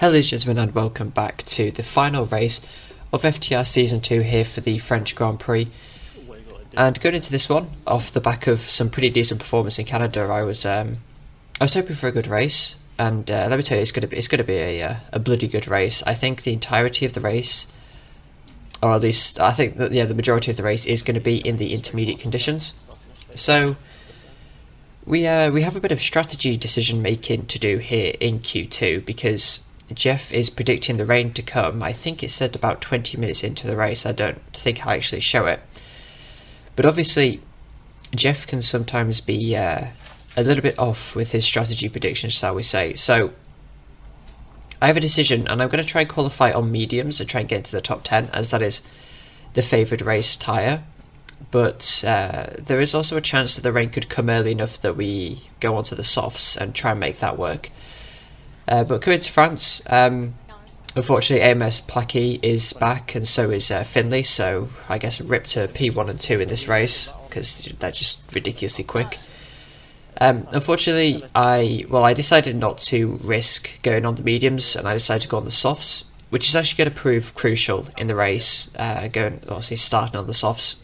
Hello gentlemen and welcome back to the final race of FTR Season 2 here for the French Grand Prix. And going into this one, off the back of some pretty decent performance in Canada, I was hoping for a good race, and let me tell you, it's gonna be a bloody good race. I think the entirety of the race, or at least I think that the majority of the race is going to be in the intermediate conditions. So we have a bit of strategy decision making to do here in Q2 because Jeff is predicting the rain to come. I think it said about 20 minutes into the race. I don't think I'll actually show it. But obviously, Jeff can sometimes be a little bit off with his strategy predictions, shall we say. So I have a decision, and I'm going to try and qualify on mediums and try and get into the top 10, as that is the favoured race tyre. But there is also a chance that the rain could come early enough that we go onto the softs and try and make that work. But coming to France, unfortunately AMS Placky is back, and so is Finley, so I guess rip to P1 and 2 in this race, because they're just ridiculously quick. Unfortunately, I decided not to risk going on the mediums, and I decided to go on the softs, which is actually going to prove crucial in the race, starting on the softs.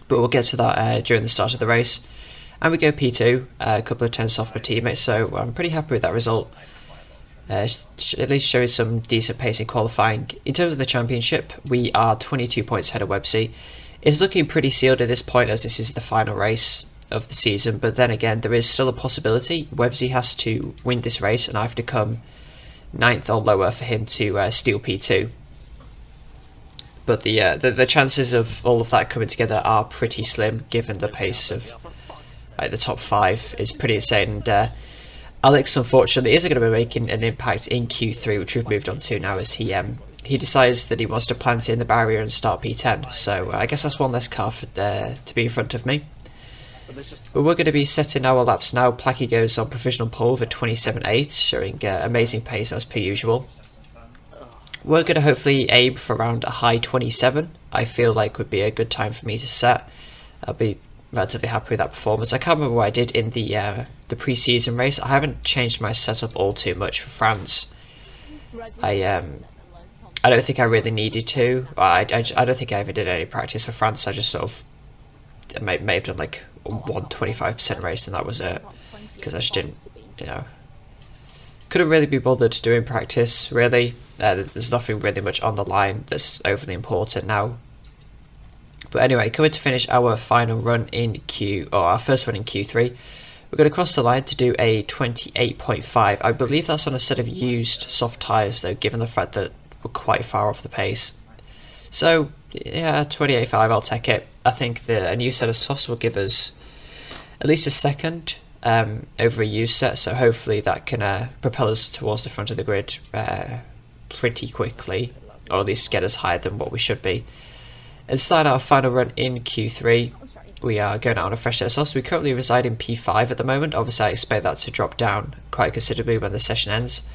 But we'll get to that during the start of the race. And we go P2, a couple of tenths off my teammates, so I'm pretty happy with that result. At least showing some decent pace in qualifying. In terms of the championship, we are 22 points ahead of Websy. It's looking pretty sealed at this point, as this is the final race of the season, but then again, there is still a possibility. Websy has to win this race, and I have to come 9th or lower for him to steal P2. But the chances of all of that coming together are pretty slim, given the pace of the top 5 is pretty insane. And Alex, unfortunately, isn't going to be making an impact in Q3, which we've moved on to now, as he decides that he wants to plant in the barrier and start P10. So I guess that's one less car to be in front of me. But we're going to be setting our laps now. Placky goes on provisional pole for 27.8, showing amazing pace as per usual. We're going to hopefully aim for around a high 27. I feel like would be a good time for me to set. I'll be relatively happy with that performance. I can't remember what I did in the pre-season race. I haven't changed my setup all too much for France. I don't think I really needed to. I don't think I ever did any practice for France. I just sort of may have done like 125% race, and that was it, because I just didn't, couldn't really be bothered doing practice, really. There's nothing really much on the line that's overly important now. But anyway, coming to finish our final run in our first run in Q3, we're going to cross the line to do a 28.5. I believe that's on a set of used soft tyres, though, given the fact that we're quite far off the pace. So, yeah, 28.5, I'll take it. I think a new set of softs will give us at least a second over a used set, so hopefully that can propel us towards the front of the grid pretty quickly, or at least get us higher than what we should be. And start our final run in Q3. We are going out on a fresh set of softs. We currently reside in P5 at the moment. Obviously I expect that to drop down quite considerably when the session ends.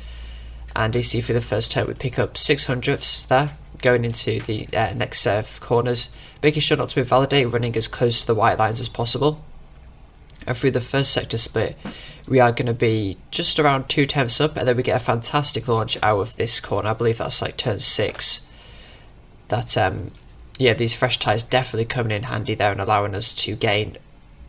And you see for the first turn we pick up 600ths there, going into the next set of corners, making sure not to invalidate, running as close to the white lines as possible. And through the first sector split, we are going to be just around 2 tenths up, and then we get a fantastic launch out of this corner. I believe that's like turn 6. These fresh tyres definitely coming in handy there and allowing us to gain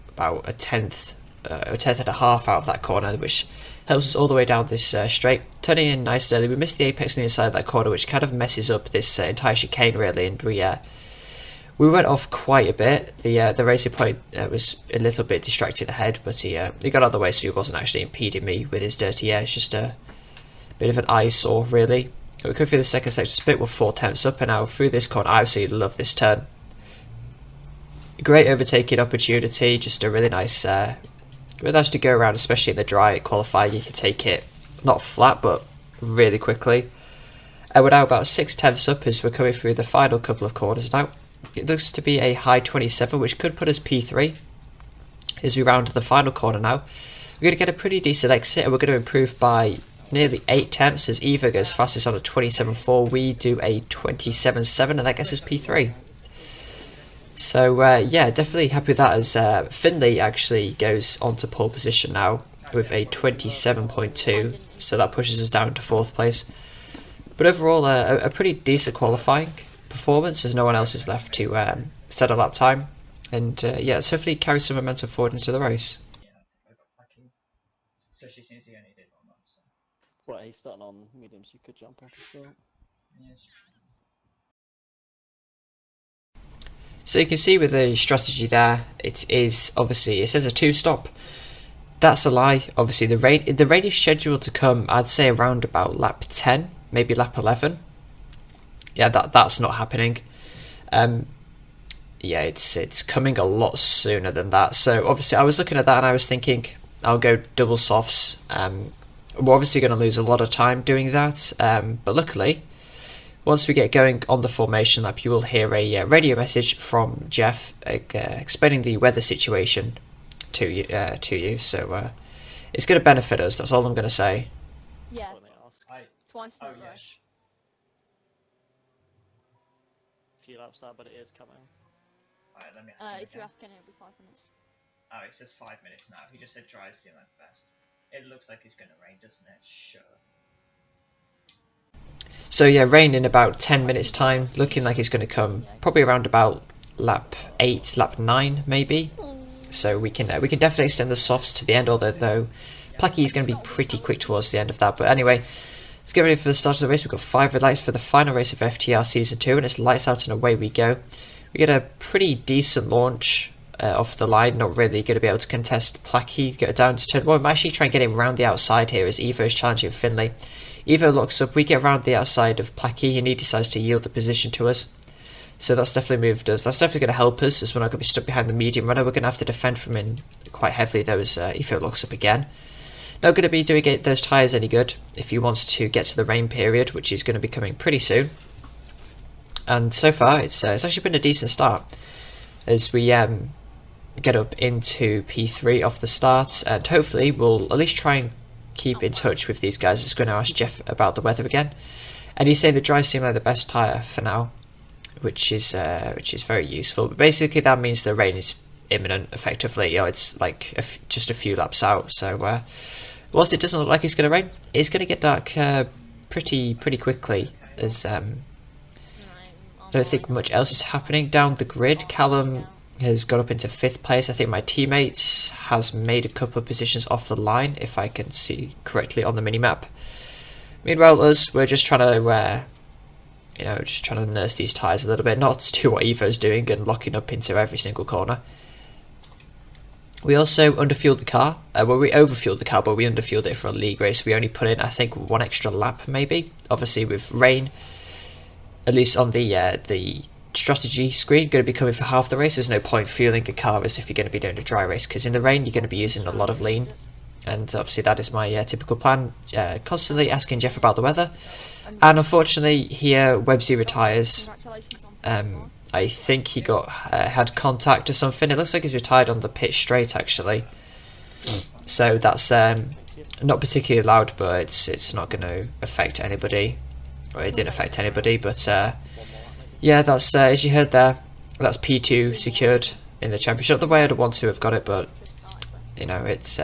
about a tenth and a half out of that corner, which helps us all the way down this straight. Turning in nice early, we missed the apex on the inside of that corner, which kind of messes up this entire chicane really, and we went off quite a bit. The racing point was a little bit distracted ahead, but he got out of the way, so he wasn't actually impeding me with his dirty air. It's just a bit of an eyesore really. We go through the second sector split, we're 4 tenths up, and now through this corner. I absolutely love this turn. Great overtaking opportunity, just a really nice to go around, especially in the dry qualifier. You can take it not flat, but really quickly. And we're now about 6 tenths up as we're coming through the final couple of corners now. It looks to be a high 27, which could put us P3 as we round to the final corner now. We're going to get a pretty decent exit, and we're going to improve by nearly 8 tenths as Eva goes fastest on a 27.4. We do a 27.7, and that gets us P3. So definitely happy with that, as Finley actually goes onto pole position now with a 27.2. so that pushes us down to 4th place. But overall, a pretty decent qualifying performance, as no one else is left to set a lap time. And yeah, let's hopefully carry some momentum forward into the race. Especially since he only did 1 month. So. Well, he's starting on mediums, you could jump off as well. Yes. So you can see with the strategy there, it is obviously, it says a 2-stop. That's a lie. Obviously the rain is scheduled to come, I'd say around about lap 10, maybe lap 11. Yeah, that's not happening. Yeah, it's coming a lot sooner than that. So obviously I was looking at that and I was thinking I'll go double softs. We're obviously going to lose a lot of time doing that, but luckily once we get going on the formation lap, you will hear a radio message from Jeff explaining the weather situation to you. So it's going to benefit us. That's all I'm going to say. Yeah. Twice in Oh, a row. yes. A few laps out, but it is coming. Alright, let me ask him If you again. ask Kenny, it'll be 5 minutes. Oh, it says 5 minutes now. He just said dry seem like the best. It looks like it's gonna rain, doesn't it? Sure. So yeah, rain in about 10 minutes time, looking like it's going to come probably around about lap 8, lap 9 maybe. So we can definitely extend the softs to the end, although Placky is going to be pretty quick towards the end of that. But anyway, let's get ready for the start of the race. We've got 5 red lights for the final race of FTR Season 2, and it's lights out and away we go. We get a pretty decent launch off the line, not really going to be able to contest Placky, get it down to turn 1. I'm actually trying to get him around the outside here as Evo is challenging Finley. Evo locks up, we get around the outside of Placky and he decides to yield the position to us. So that's definitely moved us. That's definitely going to help us as we're not going to be stuck behind the medium runner. We're going to have to defend from him quite heavily though as Evo locks up again. Not going to be doing those tyres any good if he wants to get to the rain period, which is going to be coming pretty soon. And so far it's actually been a decent start as we get up into P3 off the start, and hopefully we'll at least try and keep in touch with these guys. I was going to ask Jeff about the weather again, and he's saying the dry seem like the best tyre for now, which is very useful. But basically that means the rain is imminent effectively. You know, it's like just a few laps out. So whilst it doesn't look like it's going to rain, it's going to get dark pretty quickly as I don't think much else is happening down the grid. Callum has got up into 5th place. I think my teammates has made a couple of positions off the line, if I can see correctly on the minimap. Meanwhile, we're just trying to, just trying to nurse these tyres a little bit, not to do what Evo's doing and locking up into every single corner. We also underfueled the car. Well, we overfueled the car, but we underfueled it for a league race. We only put in, I think, 1 extra lap, maybe. Obviously, with rain, at least on the strategy screen, going to be coming for half the race. There's no point fueling a car as if you're going to be doing a dry race, because in the rain you're going to be using a lot of lean, and obviously that is my typical plan, constantly asking Jeff about the weather. And unfortunately here Websy retires. I think he had contact or something. It looks like he's retired on the pit straight actually, so that's not particularly loud, but it's not going to affect anybody. Well, it didn't affect anybody, but yeah, that's as you heard there, that's P2 secured in the championship. The way I'd want to have got it, but you know, it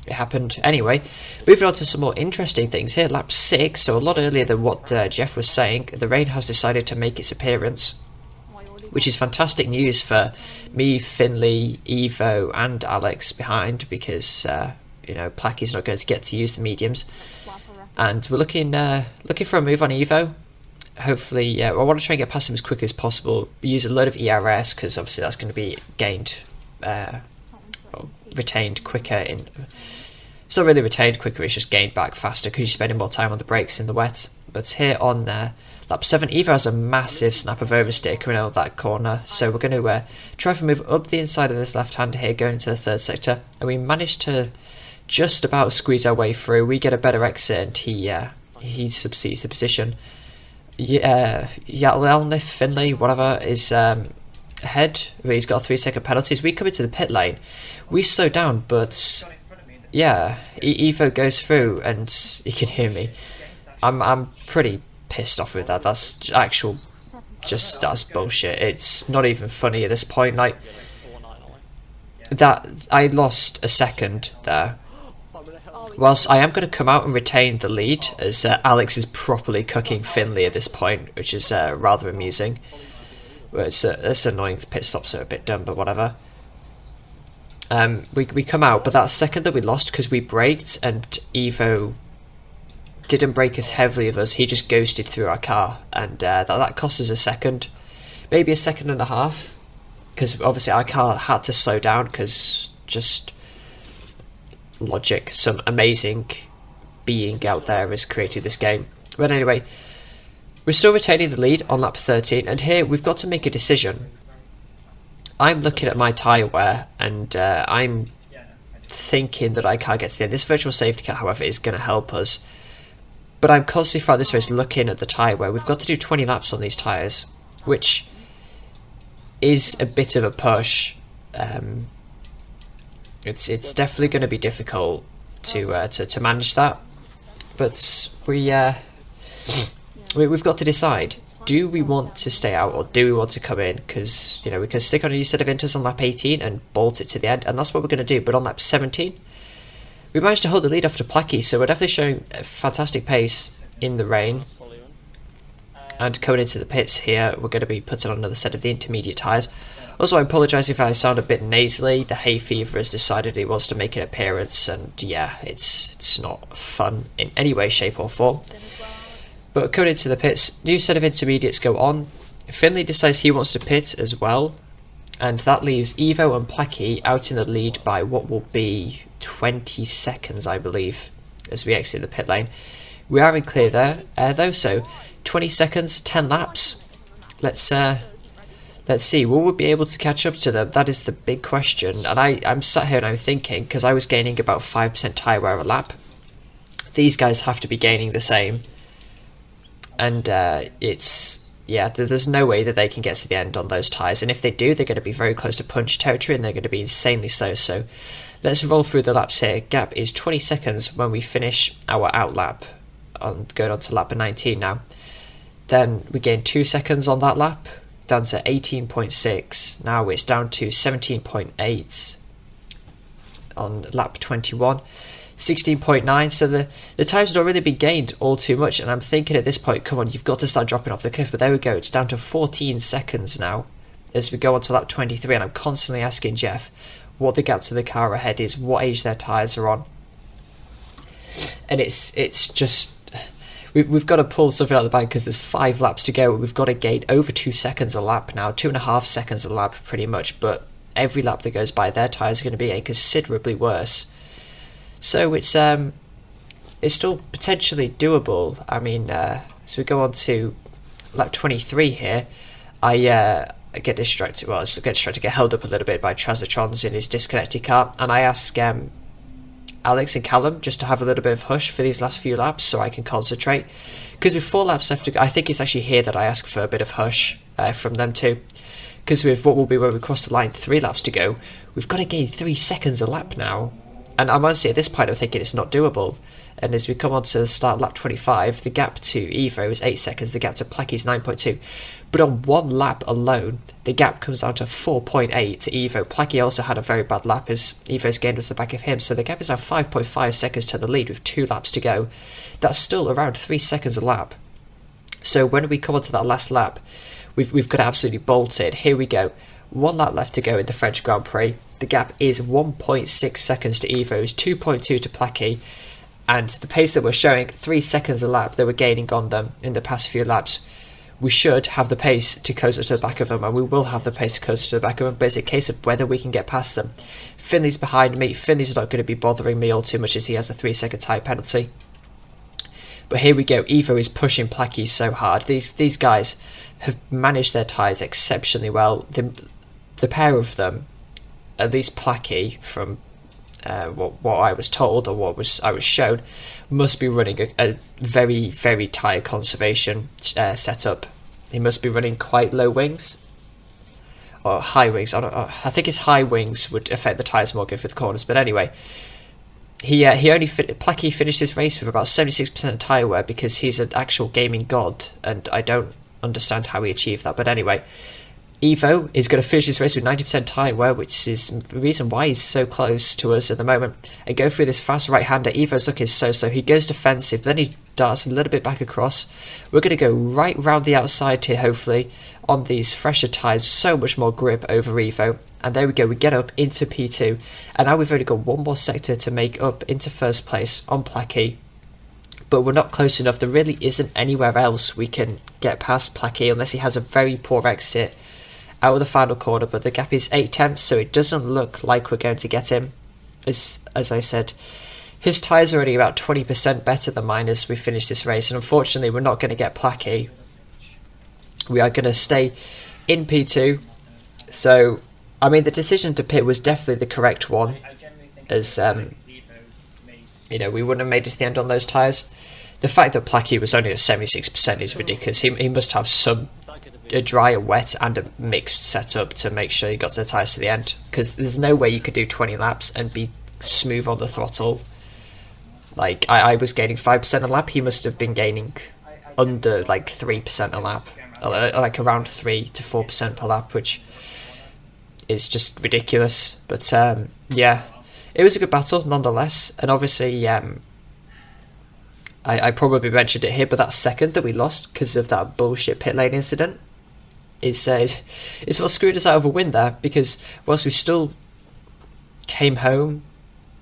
happened anyway. Moving on to some more interesting things here. Lap 6, so a lot earlier than what Jeff was saying. The rain has decided to make its appearance, which is fantastic news for me, Finley, Evo, and Alex behind, because Placky's not going to get to use the mediums, and we're looking for a move on Evo. Hopefully, I want to try and get past him as quick as possible. Use a load of ERS, because obviously that's going to be gained, retained quicker. It's not really retained quicker, it's just gained back faster because you're spending more time on the brakes in the wet. But here on lap 7, Evo has a massive snap of oversteer coming out of that corner, so we're going to try to move up the inside of this left hand here, going into the 3rd sector, and we managed to just about squeeze our way through. We get a better exit, and he subsedes the position. Yalnif Finley, whatever, is ahead. He's got a 3-second penalty. As we come into the pit lane, we slow down, but yeah, Evo goes through, and you can hear me. I'm pretty pissed off with that. That's that's bullshit. It's not even funny at this point. Like that, I lost a second there. whilst I am going to come out and retain the lead, as Alex is properly cooking Finley at this point, which is rather amusing. Well, it's annoying, the pit stops are a bit dumb, but whatever. We come out, but that second that we lost, because we braked and Evo didn't brake as heavily of us, he just ghosted through our car, and that cost us a second, maybe a second and a half, because obviously our car had to slow down, because just logic, some amazing being out there has created this game. But anyway, we're still retaining the lead on lap 13, and here we've got to make a decision. I'm looking at my tyre wear, and I'm thinking that I can't get to the end. This virtual safety car, however, is going to help us. But I'm constantly throughout this race looking at the tyre wear. We've got to do 20 laps on these tyres, which is a bit of a push. It's definitely going to be difficult to manage that. But we've got to decide. Do we want to stay out or do we want to come in? Because, we can stick on a new set of inters on lap 18 and bolt it to the end, and that's what we're going to do. But on lap 17, we managed to hold the lead after Placky, so we're definitely showing a fantastic pace in the rain. And coming into the pits here, we're going to be putting on another set of the intermediate tyres. Also, I apologise if I sound a bit nasally. The hay fever has decided it wants to make an appearance, and yeah, it's not fun in any way, shape or form. But coming into the pits, new set of intermediates go on. Finley decides he wants to pit as well, and that leaves Evo and Placky out in the lead by what will be 20 seconds, I believe, as we exit the pit lane. We are in clear there, though, so 20 seconds, 10 laps. Let's see, will we be able to catch up to them? That is the big question, and I'm sat here and I'm thinking, because I was gaining about 5% tyre wear a lap, these guys have to be gaining the same. And there's no way that they can get to the end on those tyres. And if they do, they're going to be very close to punch territory and they're going to be insanely slow. So let's roll through the laps here. Gap is 20 seconds when we finish our out lap, going on to lap 19 now. Then we gain 2 seconds on that lap, down to 18.6. Now it's down to 17.8 on lap 21. 16.9, so the time's not really been gained all too much, and I'm thinking at this point, come on, you've got to start dropping off the cliff. But there we go, it's down to 14 seconds now as we go on to lap 23, and I'm constantly asking Jeff what the gap to the car ahead is, what age their tyres are on, and it's just we've got to pull something out of the bag, because there's 5 laps to go. We've got to gain over 2 seconds a lap now, 2.5 seconds a lap pretty much, but every lap that goes by, their tyres are going to be considerably worse. So it's still potentially doable. I mean, so we go on to lap 23 here. I get distracted. Well, get held up a little bit by Trazatrons in his disconnected car, and I ask Alex and Callum just to have a little bit of hush for these last few laps so I can concentrate. Because with 4 laps left to go, I think it's actually here that I ask for a bit of hush from them too. Because with what will be when we cross the line 3 laps to go, we've got to gain 3 seconds a lap now. And I'm honestly, at this point, I'm thinking it's not doable. And as we come on to start lap 25, the gap to Evo is 8 seconds, the gap to Placky is 9.2. But on 1 lap alone, the gap comes down to 4.8 to Evo. Placky also had a very bad lap as Evo's gained was the back of him, so the gap is now 5.5 seconds to the lead with 2 laps to go. That's still around 3 seconds a lap. So when we come on to that last lap, we've got to absolutely bolt it. Here we go. 1 lap left to go in the French Grand Prix. The gap is 1.6 seconds to Evo's, 2.2 to Placky, and the pace that we're showing, 3 seconds a lap that we're gaining on them in the past few laps. We should have the pace to close us to the back of them, and we will have the pace to close us to the back of them, but it's a case of whether we can get past them. Finley's behind me. Finley's not going to be bothering me all too much as he has a 3-second tyre penalty. But here we go. Evo is pushing Placky so hard. These guys have managed their tyres exceptionally well. The pair of them, at least Placky, from what I was told or I was shown, must be running a very, very tyre conservation setup. He must be running quite low wings or high wings. I think his high wings would affect the tyres more good for the corners. But anyway, Placky finished his race with about 76% tyre wear because he's an actual gaming god, and I don't understand how he achieved that. But anyway, Evo is going to finish this race with 90% tyre wear, which is the reason why he's so close to us at the moment. And go through this fast right-hander. Evo's looking so-so. He goes defensive, then he darts a little bit back across. We're going to go right round the outside here, hopefully, on these fresher tyres. So much more grip over Evo. And there we go, we get up into P2. And now we've only got one more sector to make up into first place on Plaquis. But we're not close enough. There really isn't anywhere else we can get past Plaquis unless he has a very poor exit out of the final corner, but the gap is 8/10, so it doesn't look like we're going to get him. As I said, his tyres are already about 20% better than mine as we finish this race, and unfortunately we're not going to get Plaquis. We are going to stay in P2, so, I mean, the decision to pit was definitely the correct one, as, you know, we wouldn't have made it to the end on those tyres. The fact that Plaquis was only at 76% is ridiculous. He must have a dry, a wet, and a mixed setup to make sure he got the tyres to the end. Because there's no way you could do 20 laps and be smooth on the throttle. Like, I was gaining 5% a lap. He must have been gaining under, like, 3% a lap. Like, around 3 to 4% per lap, which is just ridiculous. But, yeah, it was a good battle, nonetheless. And obviously, I probably mentioned it here, but that second that we lost because of that bullshit pit lane incident is what screwed us out of a win there, because whilst we still came home,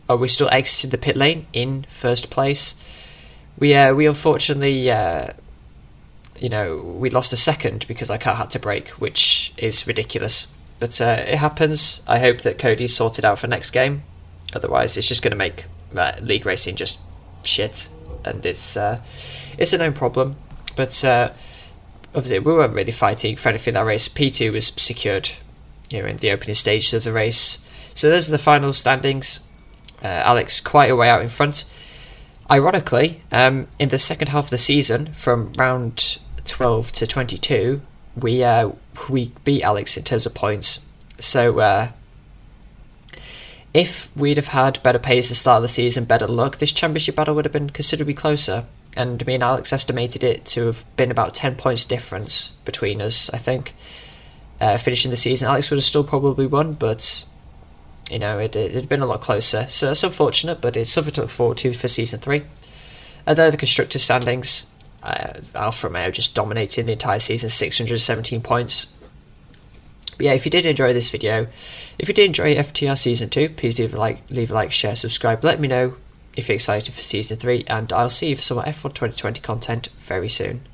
or we still exited the pit lane in first place, we unfortunately, you know, we lost a second because our car had to brake, which is ridiculous. But it happens. I hope that Cody's sorted out for next game. Otherwise, it's just going to make league racing just shit. And it's a known problem, but obviously we weren't really fighting for anything in that race. P2 was secured, you know, in the opening stages of the race. So those are the final standings. Alex quite a way out in front. Ironically, in the second half of the season, from round 12 to 22, we beat Alex in terms of points. So if we'd have had better pace at the start of the season, better luck, this championship battle would have been considerably closer. And me and Alex estimated it to have been about 10 points difference between us, I think. Finishing the season, Alex would have still probably won, but, you know, it'd been a lot closer. So it's unfortunate, but it's something to look forward to for Season 3. And there are the constructor standings. Alfa Romeo just dominating the entire season, 617 points. But yeah, if you did enjoy this video, if you did enjoy FTR Season 2, please leave a like, share, subscribe. Let me know if you're excited for Season 3, and I'll see you for some more F1 2020 content very soon.